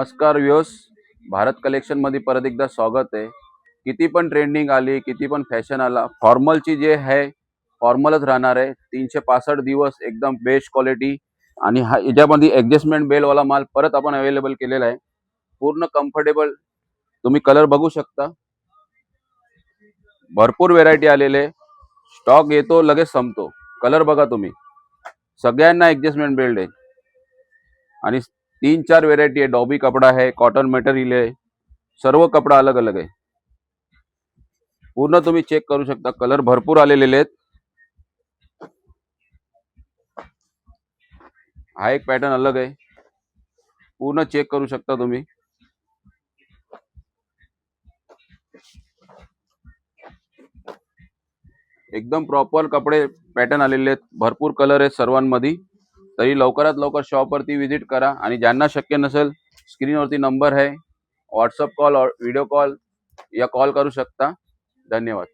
नमस्कार viewers, Bharat collection मध्ये परत एकदा स्वागत आहे। किती पण ट्रेंडिंग आली, किती पण फॅशन आला, फॉर्मलची जे आहे फॉर्मलच राहणार आहे। 365 दिवस एकदम बेस्ट क्वालिटी आणि हा याच्यामध्ये ॲडजस्टमेंट बेल वाला माल परत आपण अवेलेबल केलेला आहे। पूर्ण कम्फर्टेबल, तुम्ही कलर बघू शकता। भरपूर व्हेरायटी आलेले, स्टॉक येतो लगेच संपतो। कलर बघा तुम्ही, सगळ्यांना ॲडजस्टमेंट बेल्ट आहे आणि 3-4 व्हेरायटी आहे। डॉबी कपडा है, कॉटन मटेरियल है, सर्व कपडा अलग अलग आहे। पूर्ण तुम्ही चेक करू शकता, कलर भरपूर आलेले आहेत। हा एक पॅटर्न अलग आहे, पूर्ण चेक करू शकता तुम्ही। एकदम प्रॉपर कपडे पॅटर्न आलेले आहेत, भरपूर कलर आहेत सर्वांमध्ये। तरी लवकरात लवकर शॉपवरती विजिट करा आणि ज्यांना शक्य नसेल स्क्रीनवरती नंबर आहे, व्हॉट्सअप कॉल और व्हिडिओ कॉल या कॉल करू शकता। धन्यवाद।